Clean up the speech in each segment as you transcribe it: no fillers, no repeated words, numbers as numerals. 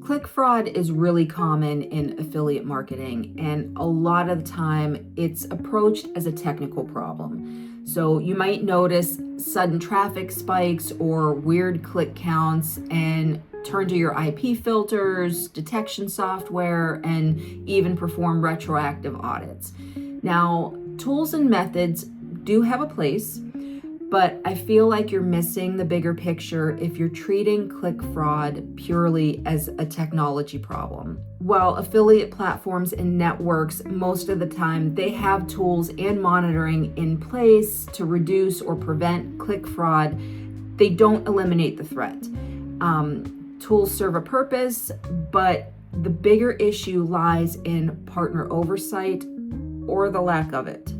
Click fraud is really common in affiliate marketing, and a lot of the time it's approached as a technical problem. So you might notice sudden traffic spikes or weird click counts and turn to your IP filters, detection software, and even perform retroactive audits. Now, tools and methods do have a place, but I feel like you're missing the bigger picture if you're treating click fraud purely as a technology problem. While affiliate platforms and networks, most of the time, they have tools and monitoring in place to reduce or prevent click fraud, they don't eliminate the threat. Tools serve a purpose, but the bigger issue lies in partner oversight or the lack of it.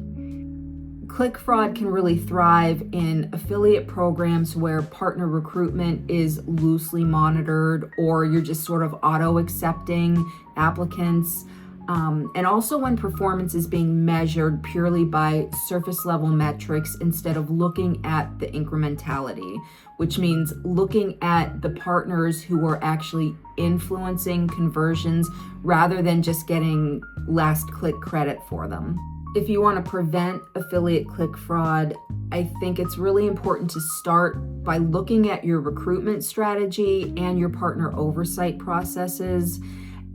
Click fraud can really thrive in affiliate programs where partner recruitment is loosely monitored, or you're just sort of auto-accepting applicants. And also when performance is being measured purely by surface level metrics instead of looking at the incrementality, which means looking at the partners who are actually influencing conversions rather than just getting last click credit for them. If you want to prevent affiliate click fraud, I think it's really important to start by looking at your recruitment strategy and your partner oversight processes.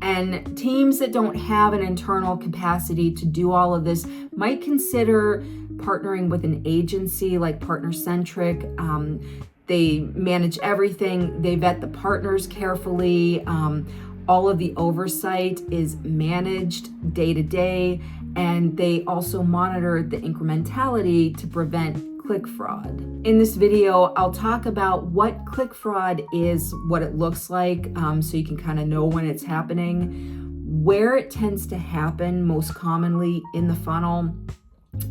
And teams that don't have an internal capacity to do all of this might consider partnering with an agency like Partner-Centric. They manage everything, they vet the partners carefully. All of the oversight is managed day to day, and they also monitor the incrementality to prevent click fraud. In this video, I'll talk about what click fraud is, what it looks like, so you can kind of know when it's happening, where it tends to happen most commonly in the funnel,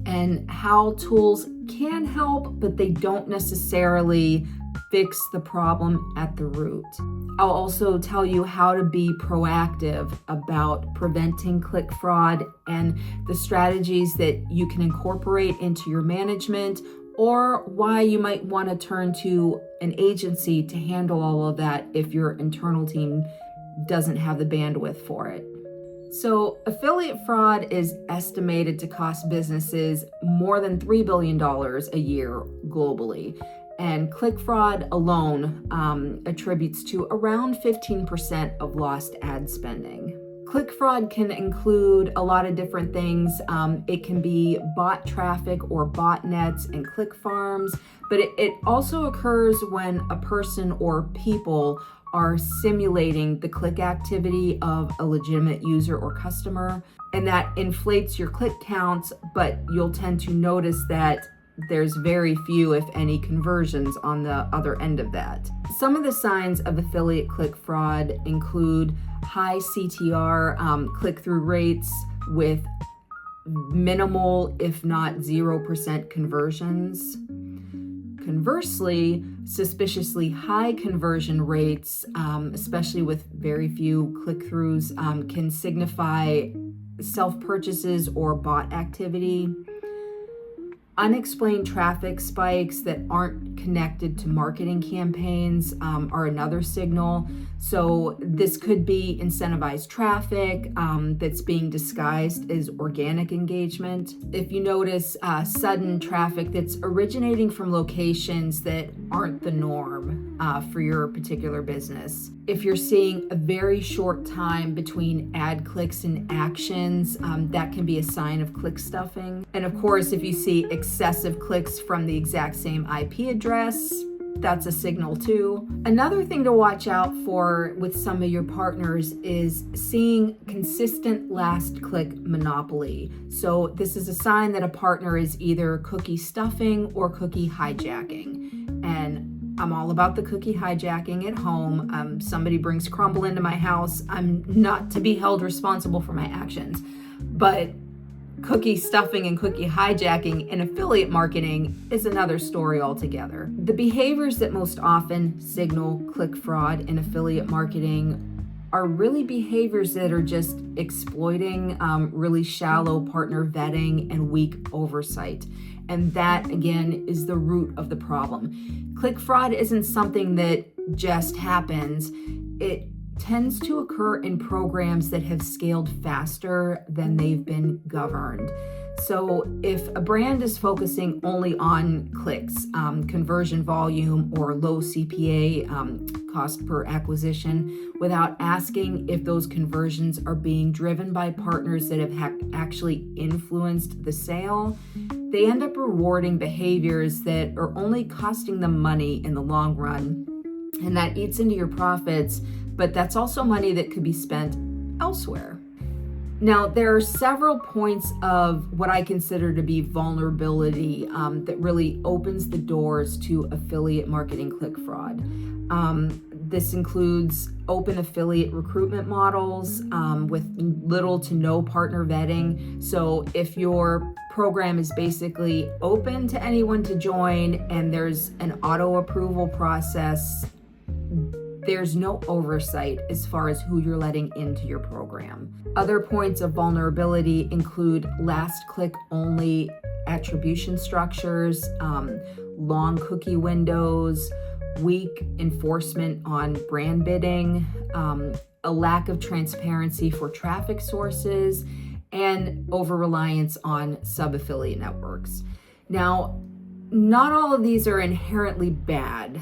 and how tools can help, but they don't necessarily fix the problem at the root. I'll also tell you how to be proactive about preventing click fraud and the strategies that you can incorporate into your management, or why you might want to turn to an agency to handle all of that if your internal team doesn't have the bandwidth for it. So, affiliate fraud is estimated to cost businesses more than $3 billion a year globally. And click fraud alone attributes to around 15% of lost ad spending. Click fraud can include a lot of different things. It can be bot traffic or botnets and click farms, but it also occurs when a person or people are simulating the click activity of a legitimate user or customer, and that inflates your click counts, but you'll tend to notice that there's very few, if any, conversions on the other end of that. Some of the signs of affiliate click fraud include high CTR, click-through rates with minimal, if not 0% conversions. Conversely, suspiciously high conversion rates, especially with very few click-throughs, can signify self-purchases or bot activity. Unexplained traffic spikes that aren't connected to marketing campaigns are another signal. So this could be incentivized traffic that's being disguised as organic engagement. If you notice sudden traffic that's originating from locations that aren't the norm for your particular business. If you're seeing a very short time between ad clicks and actions, that can be a sign of click stuffing. And of course, if you see excessive clicks from the exact same IP address, that's a signal too. Another thing to watch out for with some of your partners is seeing consistent last click monopoly. So this is a sign that a partner is either cookie stuffing or cookie hijacking. And I'm all about the cookie hijacking at home. Somebody brings crumble into my house, I'm not to be held responsible for my actions. But cookie stuffing and cookie hijacking in affiliate marketing is another story altogether. The behaviors that most often signal click fraud in affiliate marketing are really behaviors that are just exploiting really shallow partner vetting and weak oversight. And that, again, is the root of the problem. Click fraud isn't something that just happens. It tends to occur in programs that have scaled faster than they've been governed. So if a brand is focusing only on clicks, conversion volume, or low CPA, cost per acquisition, without asking if those conversions are being driven by partners that have actually influenced the sale, they end up rewarding behaviors that are only costing them money in the long run. And that eats into your profits, but that's also money that could be spent elsewhere. Now, there are several points of what I consider to be vulnerability that really opens the doors to affiliate marketing click fraud. This includes open affiliate recruitment models with little to no partner vetting. So if your program is basically open to anyone to join and there's an auto approval process, there's no oversight as far as who you're letting into your program. Other points of vulnerability include last click only attribution structures, long cookie windows, weak enforcement on brand bidding, a lack of transparency for traffic sources, and over-reliance on sub-affiliate networks. Now, not all of these are inherently bad,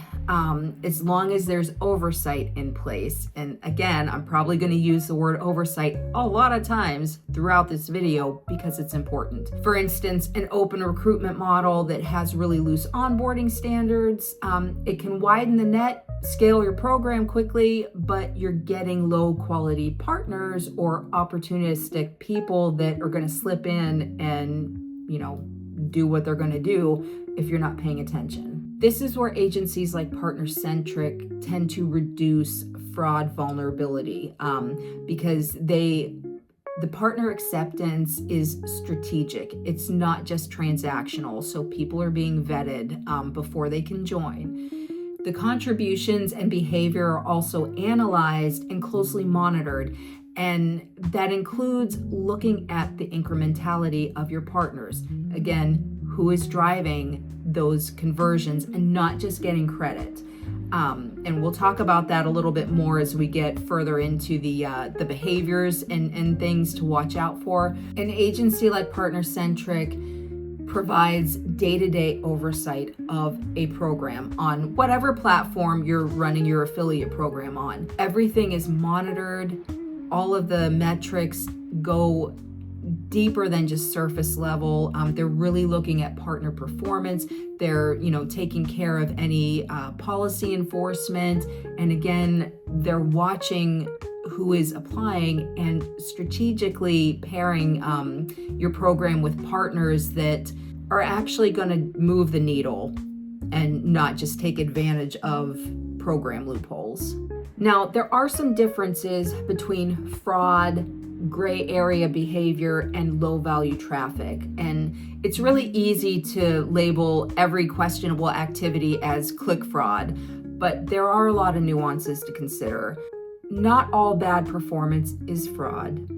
as long as there's oversight in place. And again, I'm probably going to use the word oversight a lot of times throughout this video because it's important. For instance, an open recruitment model that has really loose onboarding standards, it can widen the net, scale your program quickly, but you're getting low quality partners or opportunistic people that are going to slip in and, do what they're going to do if you're not paying attention. This is where agencies like Partner-Centric tend to reduce fraud vulnerability because the partner acceptance is strategic. It's not just transactional, so people are being vetted before they can join. The contributions and behavior are also analyzed and closely monitored, and that includes looking at the incrementality of your partners. Again, who is driving those conversions and not just getting credit. And we'll talk about that a little bit more as we get further into the behaviors and things to watch out for. An agency like Partner-Centric provides day-to-day oversight of a program on whatever platform you're running your affiliate program on. Everything is monitored. All of the metrics go deeper than just surface level. They're really looking at partner performance. They're, taking care of any policy enforcement. And again, they're watching who is applying and strategically pairing your program with partners that are actually going to move the needle and not just take advantage of program loopholes. Now, there are some differences between fraud, gray area behavior, and low value traffic. And it's really easy to label every questionable activity as click fraud, but there are a lot of nuances to consider. Not all bad performance is fraud.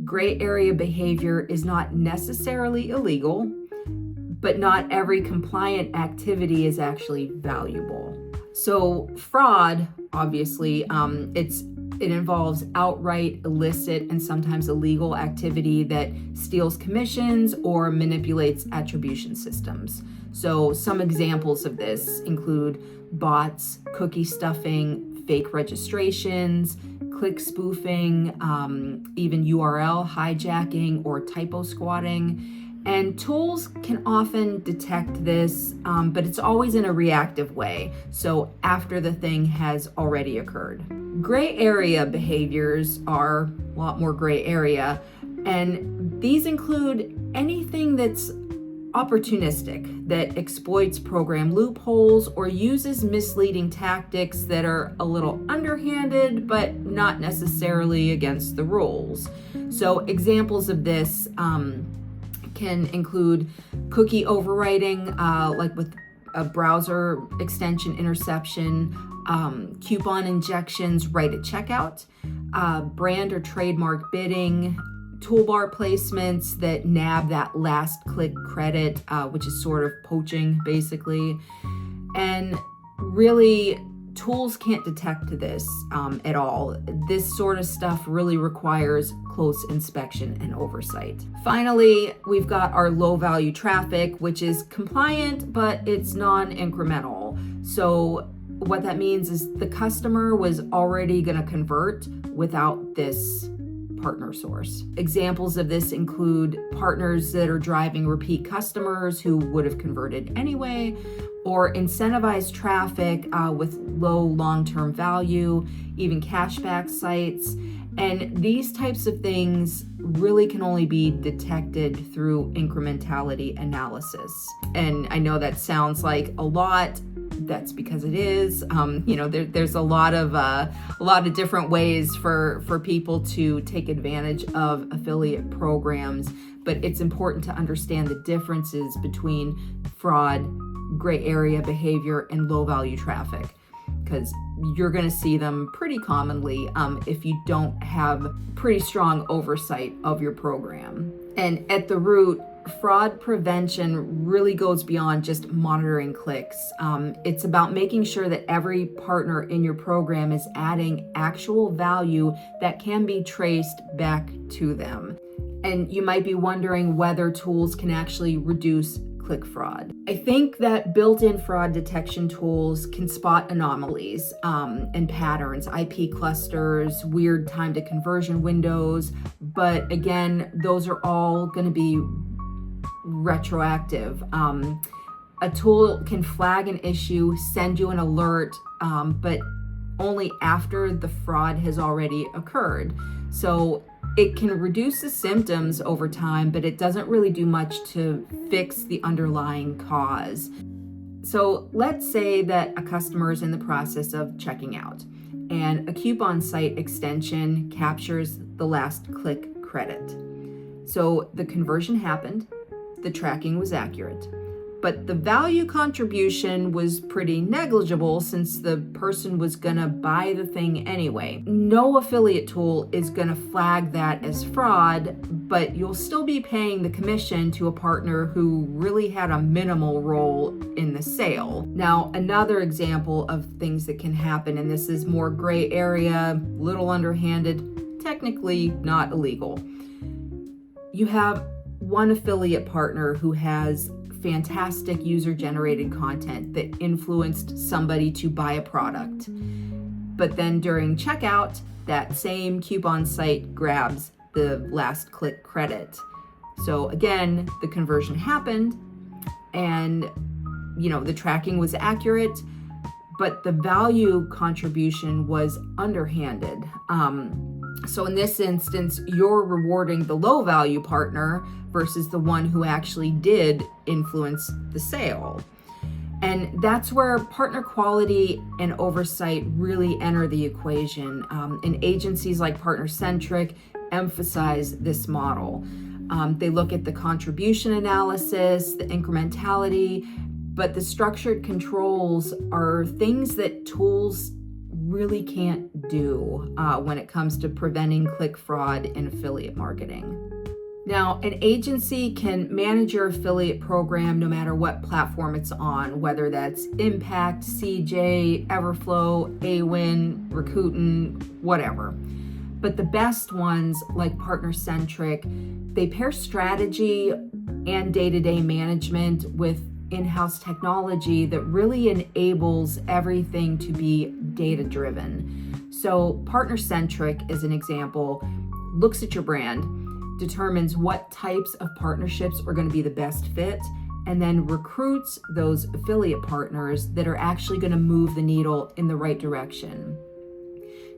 Gray area behavior is not necessarily illegal, but not every compliant activity is actually valuable. So fraud, obviously, it involves outright illicit and sometimes illegal activity that steals commissions or manipulates attribution systems. So some examples of this include bots, cookie stuffing, fake registrations, click spoofing, even URL hijacking or typo squatting. And tools can often detect this, but it's always in a reactive way, so after the thing has already occurred. Gray area behaviors are a lot more gray area, and these include anything that's opportunistic, that exploits program loopholes or uses misleading tactics that are a little underhanded, but not necessarily against the rules. So examples of this can include cookie overwriting, like with a browser extension interception, coupon injections right at checkout, brand or trademark bidding, toolbar placements that nab that last click credit, which is sort of poaching basically, and really tools can't detect this at all. This sort of stuff really requires close inspection and oversight. Finally, we've got our low value traffic, which is compliant, but it's non-incremental. So what that means is the customer was already going to convert without this partner source. Examples of this include partners that are driving repeat customers who would have converted anyway, or incentivized traffic with low long-term value, even cashback sites. And these types of things really can only be detected through incrementality analysis. And I know that sounds like a lot. That's because it is. There's a lot of different ways for people to take advantage of affiliate programs, but it's important to understand the differences between fraud, gray area behavior, and low value traffic, because you're going to see them pretty commonly if you don't have pretty strong oversight of your program. And at the root, fraud prevention really goes beyond just monitoring clicks. It's about making sure that every partner in your program is adding actual value that can be traced back to them. And you might be wondering whether tools can actually reduce click fraud. I think that built-in fraud detection tools can spot anomalies and patterns, IP clusters, weird time to conversion windows, but again, those are all going to be retroactive. A tool can flag an issue, send you an alert, but only after the fraud has already occurred. So it can reduce the symptoms over time, but it doesn't really do much to fix the underlying cause. So let's say that a customer is in the process of checking out, and a coupon site extension captures the last click credit. So the conversion happened, the tracking was accurate, but the value contribution was pretty negligible since the person was gonna buy the thing anyway. No affiliate tool is gonna flag that as fraud, but you'll still be paying the commission to a partner who really had a minimal role in the sale. Now, another example of things that can happen, and this is more gray area, little underhanded, technically not illegal. You have one affiliate partner who has fantastic user-generated content that influenced somebody to buy a product. But then during checkout, that same coupon site grabs the last click credit. So again, the conversion happened and the tracking was accurate, but the value contribution was underhanded. So in this instance, you're rewarding the low value partner versus the one who actually did influence the sale. And that's where partner quality and oversight really enter the equation. And agencies like Partner-Centric emphasize this model. They look at the contribution analysis, the incrementality, but the structured controls are things that tools really can't do when it comes to preventing click fraud in affiliate marketing. Now, an agency can manage your affiliate program no matter what platform it's on, whether that's Impact, CJ, Everflow, Awin, Rakuten, whatever. But the best ones, like Partner-Centric, they pair strategy and day-to-day management with in-house technology that really enables everything to be data-driven. So Partner-Centric, as an example, looks at your brand, determines what types of partnerships are going to be the best fit, and then recruits those affiliate partners that are actually going to move the needle in the right direction.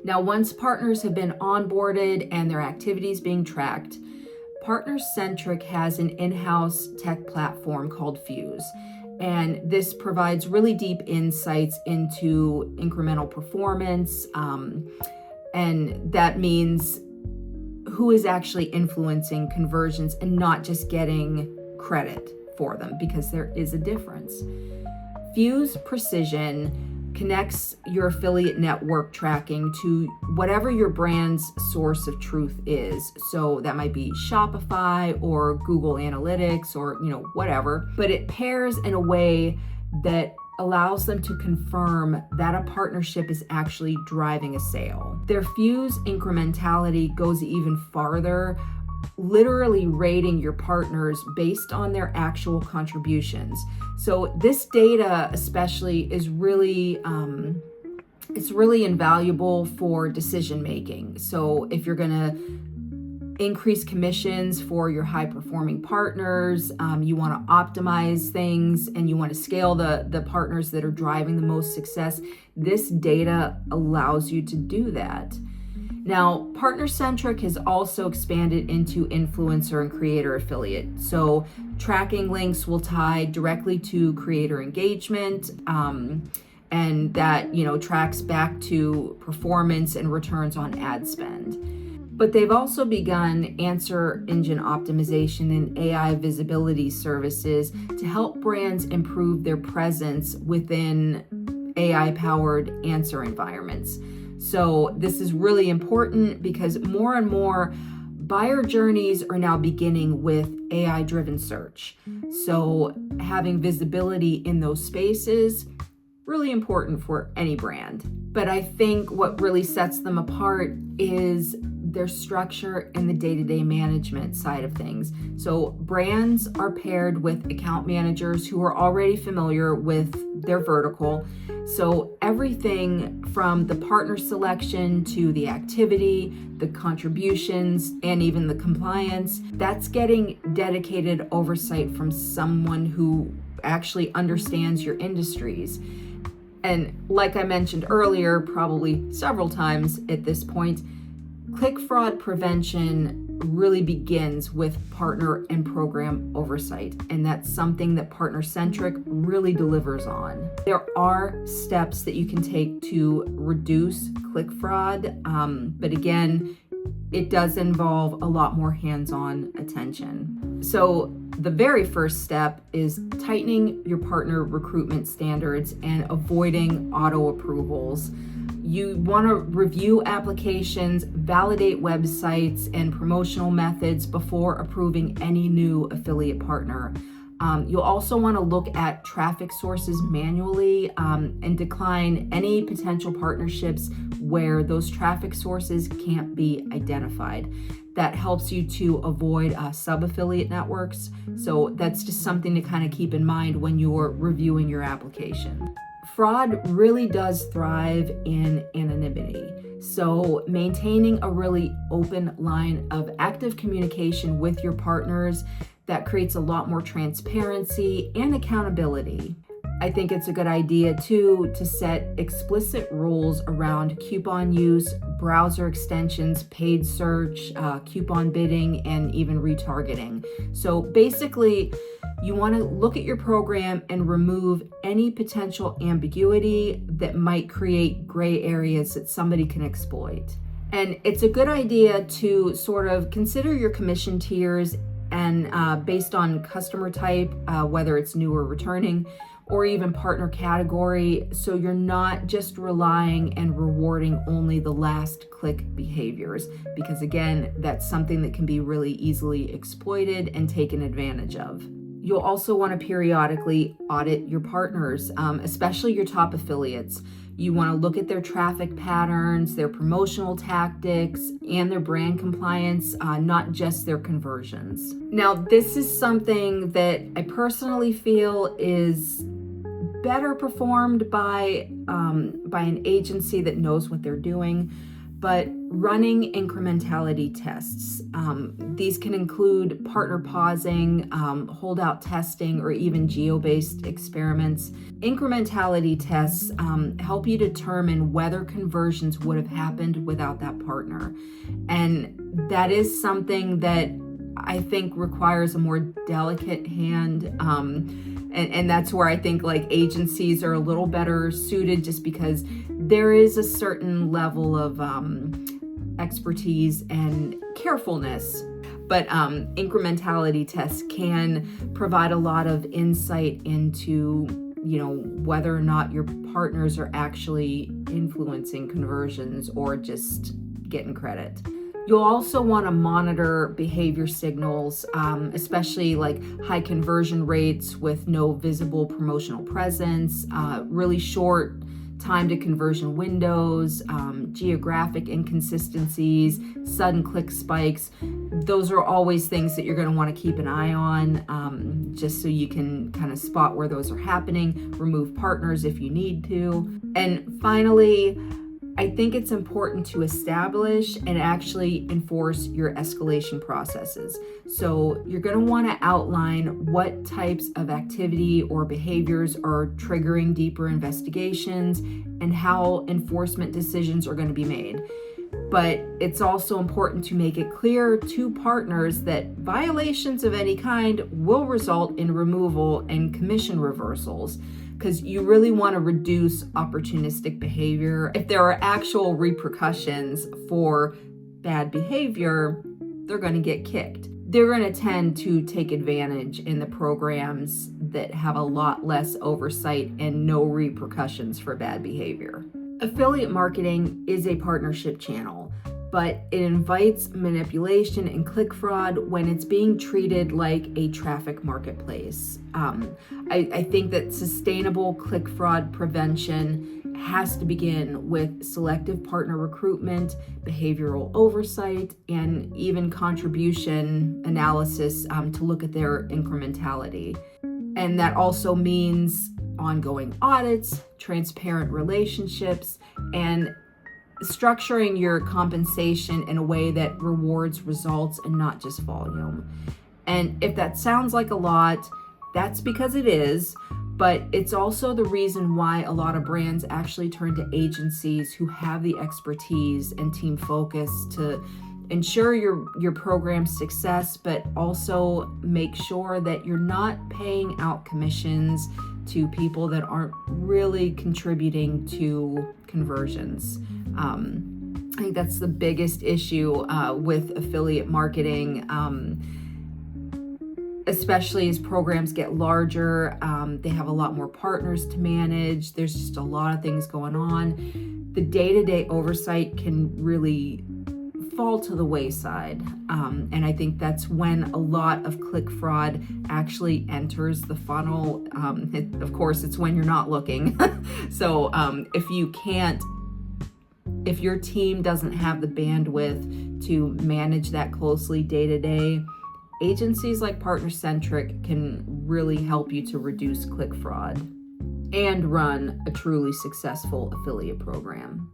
Now, once partners have been onboarded and their activities being tracked, Partner-Centric has an in-house tech platform called Fuse, and this provides really deep insights into incremental performance, and that means who is actually influencing conversions and not just getting credit for them, because there is a difference. Fuse Precision connects your affiliate network tracking to whatever your brand's source of truth is. So that might be Shopify or Google Analytics or whatever, but it pairs in a way that allows them to confirm that a partnership is actually driving a sale. Their Fuse incrementality goes even farther, literally rating your partners based on their actual contributions. So this data especially is really it's really invaluable for decision making. So if you're going to increase commissions for your high performing partners, you want to optimize things, and you want to scale the partners that are driving the most success, this data allows you to do that. Now, Partner-Centric has also expanded into influencer and creator affiliate. So tracking links will tie directly to creator engagement, and that, tracks back to performance and returns on ad spend. But they've also begun answer engine optimization and AI visibility services to help brands improve their presence within AI-powered answer environments. So this is really important because more and more buyer journeys are now beginning with AI-driven search. So having visibility in those spaces, really important for any brand. But I think what really sets them apart is their structure and the day-to-day management side of things. So brands are paired with account managers who are already familiar with their vertical. So everything from the partner selection to the activity, the contributions, and even the compliance, that's getting dedicated oversight from someone who actually understands your industries. And like I mentioned earlier, probably several times at this point, click fraud prevention really begins with partner and program oversight, and that's something that Partner-Centric really delivers on. There are steps that you can take to reduce click fraud, but again, it does involve a lot more hands-on attention. So the very first step is tightening your partner recruitment standards and avoiding auto approvals. You want to review applications, validate websites and promotional methods before approving any new affiliate partner. You'll also want to look at traffic sources manually and decline any potential partnerships where those traffic sources can't be identified. That helps you to avoid sub-affiliate networks. So that's just something to kind of keep in mind when you're reviewing your application. Fraud really does thrive in anonymity. So maintaining a really open line of active communication with your partners, that creates a lot more transparency and accountability. I think it's a good idea too to set explicit rules around coupon use, browser extensions, paid search, coupon bidding, and even retargeting. So basically, you want to look at your program and remove any potential ambiguity that might create gray areas that somebody can exploit. And it's a good idea to sort of consider your commission tiers and based on customer type, whether it's new or returning, or even partner category, so you're not just relying and rewarding only the last click behaviors, because again, that's something that can be really easily exploited and taken advantage of. You'll also want to periodically audit your partners, especially your top affiliates. You want to look at their traffic patterns, their promotional tactics, and their brand compliance, not just their conversions. Now, this is something that I personally feel is better performed by an agency that knows what they're doing, but running incrementality tests. These can include partner pausing, holdout testing, or even geo-based experiments. Incrementality tests help you determine whether conversions would have happened without that partner. And that is something that I think requires a more delicate hand. And that's where I think like agencies are a little better suited, just because there is a certain level of expertise and carefulness. But incrementality tests can provide a lot of insight into, whether or not your partners are actually influencing conversions or just getting credit. You'll also want to monitor behavior signals, especially like high conversion rates with no visible promotional presence, really short time to conversion windows, geographic inconsistencies, sudden click spikes. Those are always things that you're going to want to keep an eye on, just so you can kind of spot where those are happening, remove partners if you need to. And finally, I think it's important to establish and actually enforce your escalation processes. So you're going to want to outline what types of activity or behaviors are triggering deeper investigations and how enforcement decisions are going to be made. But it's also important to make it clear to partners that violations of any kind will result in removal and commission reversals, because you really want to reduce opportunistic behavior. If there are actual repercussions for bad behavior, they're going to get kicked. They're going to tend to take advantage in the programs that have a lot less oversight and no repercussions for bad behavior. Affiliate marketing is a partnership channel, but it invites manipulation and click fraud when it's being treated like a traffic marketplace. I think that sustainable click fraud prevention has to begin with selective partner recruitment, behavioral oversight, and even contribution analysis to look at their incrementality. And that also means ongoing audits, transparent relationships, and structuring your compensation in a way that rewards results and not just volume. And if that sounds like a lot, that's because it is, but it's also the reason why a lot of brands actually turn to agencies who have the expertise and team focus to ensure your program's success, but also make sure that you're not paying out commissions to people that aren't really contributing to conversions. I think that's the biggest issue with affiliate marketing, especially as programs get larger. They have a lot more partners to manage. There's just a lot of things going on. The day-to-day oversight can really fall to the wayside. And I think that's when a lot of click fraud actually enters the funnel. Of course, it's when you're not looking. So if your team doesn't have the bandwidth to manage that closely day to day, agencies like Partner-Centric can really help you to reduce click fraud and run a truly successful affiliate program.